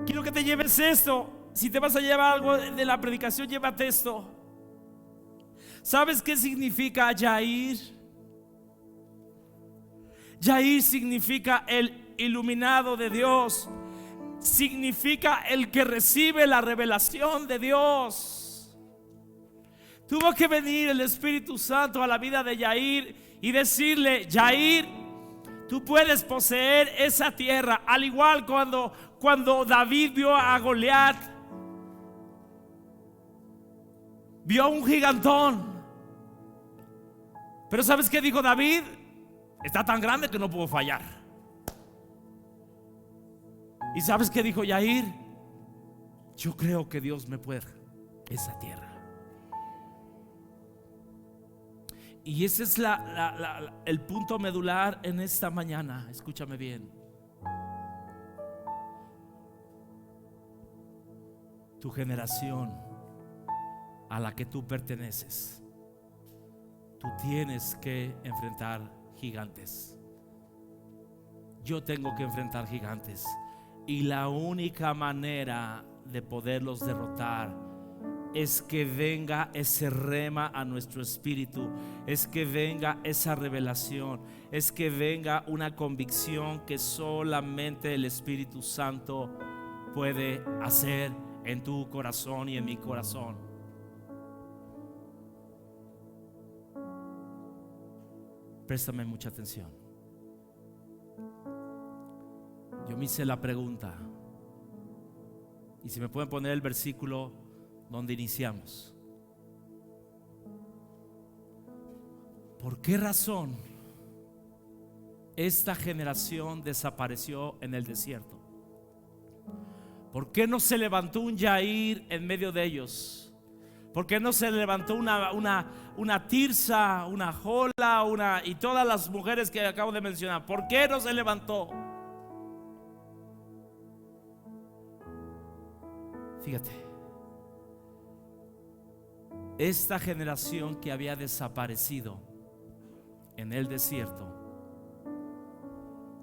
Quiero que te lleves esto. Si te vas a llevar algo de la predicación, llévate esto. ¿Sabes qué significa Yair? Yair significa el iluminado de Dios. Significa el que recibe la revelación de Dios. Tuvo que venir el Espíritu Santo a la vida de Yair y decirle: Yair, tú puedes poseer esa tierra. Al igual cuando David vio a Goliat, vio a un gigantón. Pero ¿sabes qué dijo David? Está tan grande que no puedo fallar. ¿Y sabes qué dijo Yair? Yo creo que Dios me puede dar esa tierra. Y ese es el punto medular en esta mañana. Escúchame bien. Tu generación a la que tú perteneces, tú tienes que enfrentar gigantes. Yo tengo que enfrentar gigantes. Y la única manera de poderlos derrotar es que venga ese rema a nuestro espíritu, es que venga esa revelación, es que venga una convicción que solamente el Espíritu Santo puede hacer en tu corazón y en mi corazón. Préstame mucha atención. Yo me hice la pregunta, y si me pueden poner el versículo donde iniciamos. ¿por qué razón esta generación desapareció en el desierto? ¿Por qué no se levantó un Yair en medio de ellos? ¿Por qué no se levantó una Tirsa, una Jola, y todas las mujeres que acabo de mencionar? ¿Por qué no se levantó? Fíjate, esta generación que había desaparecido en el desierto,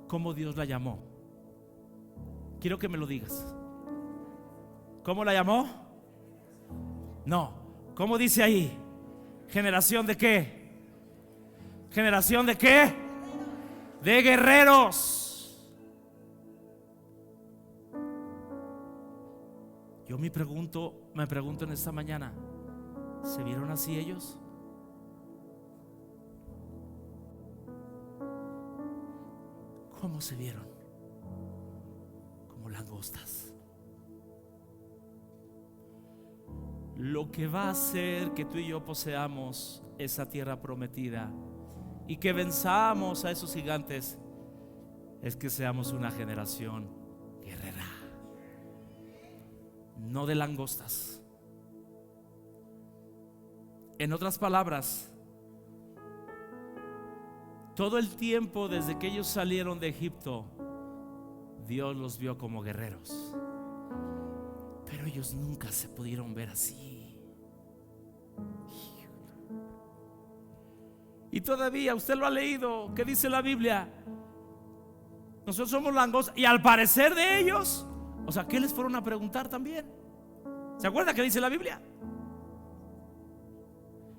¿cómo Dios la llamó? Quiero que me lo digas. ¿Cómo la llamó? No, ¿cómo dice ahí? ¿Generación de qué? ¿Generación de qué? De guerreros. Yo me pregunto en esta mañana, ¿se vieron así ellos? ¿Cómo se vieron? Como langostas. Lo que va a hacer que tú y yo poseamos esa tierra prometida y que venzamos a esos gigantes es que seamos una generación guerrera, no de langostas. En otras palabras, todo el tiempo desde que ellos salieron de Egipto, Dios los vio como guerreros, pero ellos nunca se pudieron ver así. Y todavía usted lo ha leído, ¿qué dice la Biblia? Nosotros somos langostas. Y al parecer de ellos, o sea, ¿qué les fueron a preguntar también? ¿Se acuerda que dice la Biblia?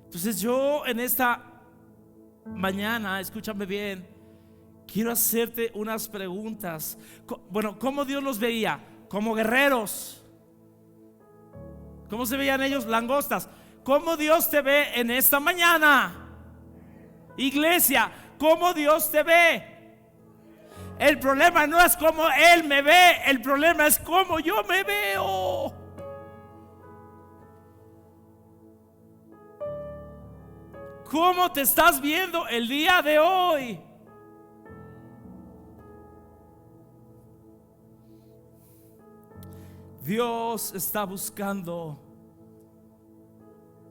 Entonces yo en esta mañana, escúchame bien, quiero hacerte unas preguntas. Bueno, ¿cómo Dios los veía? Como guerreros. ¿Cómo se veían ellos? Langostas. ¿Cómo Dios te ve en esta mañana? Iglesia, ¿cómo Dios te ve? El problema no es cómo Él me ve, el problema es cómo yo me veo. ¿Cómo te estás viendo el día de hoy? Dios está buscando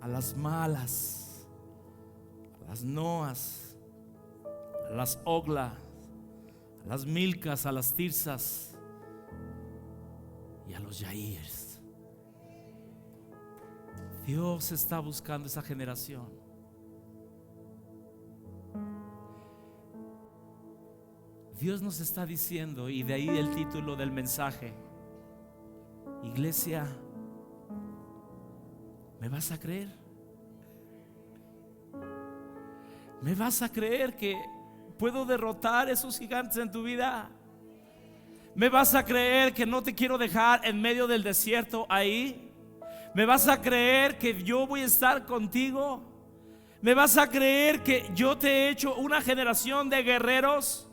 a las malas, a las Noas, a las Ogla, a las Milcas, a las Tirsas y a los Yairs. Dios está buscando esa generación. Dios nos está diciendo, y de ahí el título del mensaje: iglesia, ¿me vas a creer? ¿Me vas a creer que puedo derrotar esos gigantes en tu vida? ¿Me vas a creer que no te quiero dejar en medio del desierto ahí? ¿Me vas a creer que yo voy a estar contigo? ¿Me vas a creer que yo te he hecho una generación de guerreros?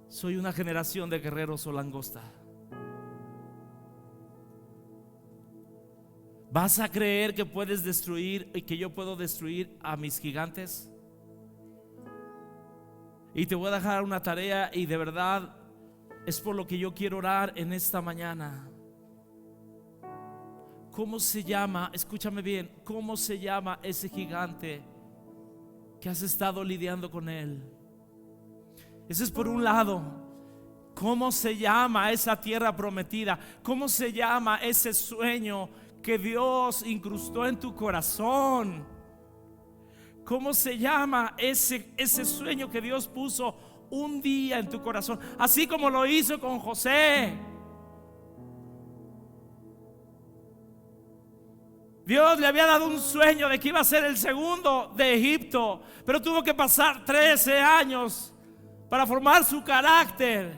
Soy una generación de guerreros o langosta. ¿Vas a creer que puedes destruir y que yo puedo destruir a mis gigantes? Y te voy a dejar una tarea, y de verdad es por lo que yo quiero orar en esta mañana. ¿Cómo se llama? Escúchame bien. ¿Cómo se llama ese gigante que has estado lidiando con él? Ese es por un lado. ¿Cómo se llama esa tierra prometida? ¿Cómo se llama ese sueño que Dios incrustó en tu corazón? ¿Cómo se llama ese sueño que Dios puso un día en tu corazón? Así como lo hizo con José. Dios le había dado un sueño de que iba a ser el segundo de Egipto, pero tuvo que pasar 13 años para formar su carácter.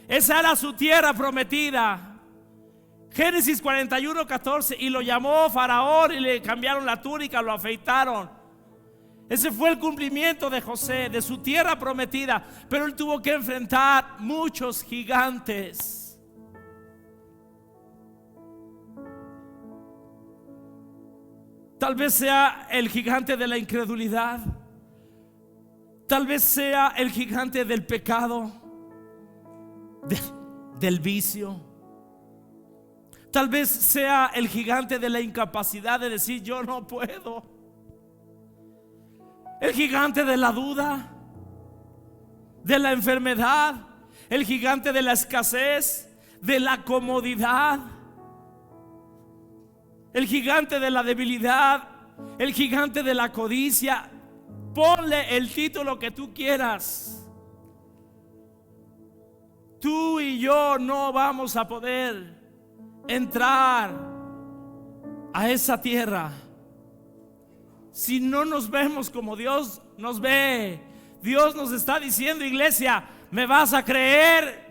Esa era su tierra prometida. Génesis 41:14. Y lo llamó Faraón y le cambiaron la túnica, lo afeitaron. Ese fue el cumplimiento de José, de su tierra prometida. Pero él tuvo que enfrentar muchos gigantes. Tal vez sea el gigante de la incredulidad. Tal vez sea el gigante del pecado, del vicio. Tal vez sea el gigante de la incapacidad de decir yo no puedo. El gigante de la duda, de la enfermedad, el gigante de la escasez, de la comodidad, el gigante de la debilidad, el gigante de la codicia. Ponle el título que tú quieras. Tú y yo no vamos a poder entrar a esa tierra si no nos vemos como Dios nos ve. Dios nos está diciendo, iglesia, ¿me vas a creer?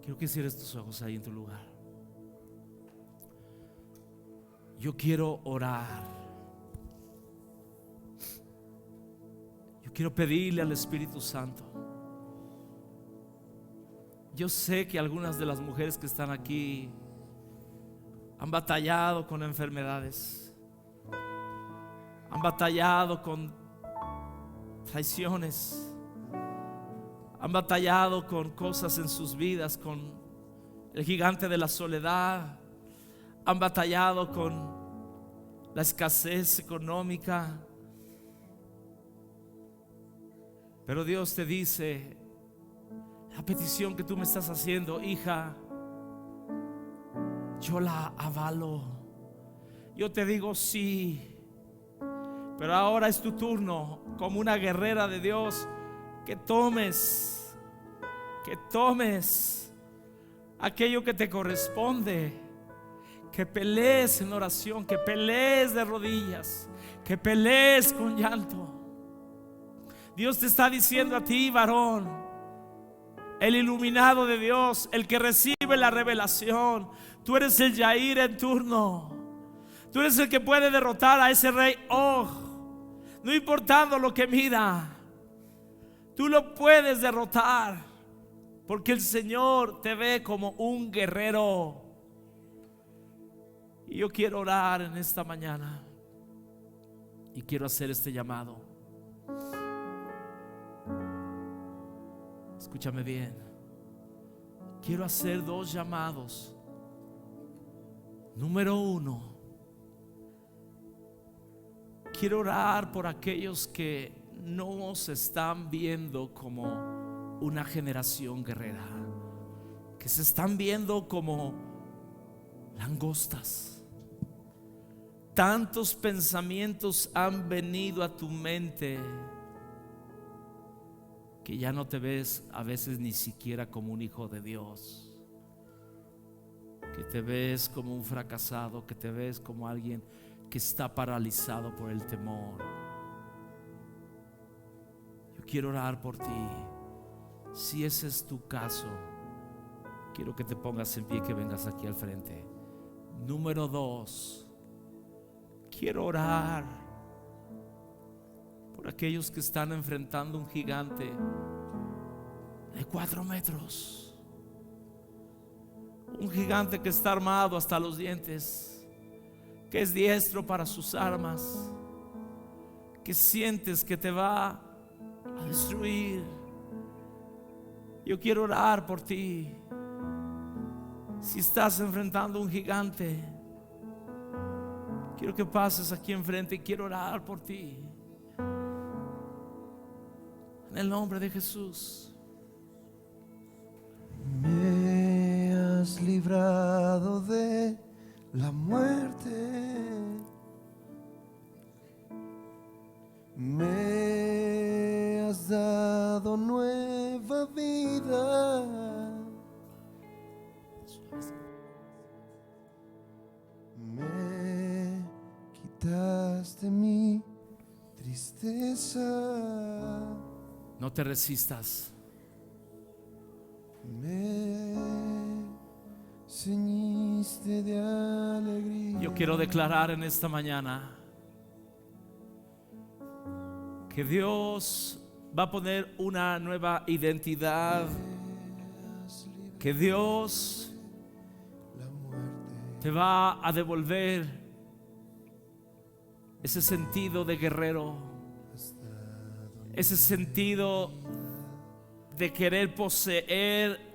Quiero que cierres tus ojos ahí en tu lugar. Yo quiero orar. Yo quiero pedirle al Espíritu Santo. Yo sé que algunas de las mujeres que están aquí han batallado con enfermedades, han batallado con traiciones, han batallado con cosas en sus vidas, con el gigante de la soledad, han batallado con la escasez económica. Pero Dios te dice, la petición que tú me estás haciendo, hija, yo la avalo. Yo te digo sí. Pero ahora es tu turno, como una guerrera de Dios, que tomes aquello que te corresponde, que pelees en oración, que pelees de rodillas, que pelees con llanto. Dios te está diciendo a ti, varón, el iluminado de Dios, el que recibe la revelación, tú eres el Yair en turno. Tú eres el que puede derrotar a ese rey Og, no importando lo que mida. Tú lo puedes derrotar, porque el Señor te ve como un guerrero. Y yo quiero orar en esta mañana y quiero hacer este llamado. Escúchame bien. Quiero hacer dos llamados. Número uno, quiero orar por aquellos que no se están viendo como una generación guerrera, que se están viendo como langostas. Tantos pensamientos han venido a tu mente que ya no te ves a veces ni siquiera como un hijo de Dios, que te ves como un fracasado, que te ves como alguien que está paralizado por el temor. Yo quiero orar por ti. Si ese es tu caso, quiero que te pongas en pie, que vengas aquí al frente. Número dos, quiero orar por aquellos que están enfrentando un gigante de 4 metros, un gigante que está armado hasta los dientes, que es diestro para sus armas, que sientes que te va a destruir. Yo quiero orar por ti. Si estás enfrentando un gigante, quiero que pases aquí enfrente y quiero orar por ti. En el nombre de Jesús. Me has librado de la muerte, me has dado nueva vida, me quitaste mi tristeza. No te resistas. Me ceñiste de alegría. Yo quiero declarar en esta mañana que Dios va a poner una nueva identidad, que Dios te va a devolver ese sentido de guerrero, ese sentido de querer poseer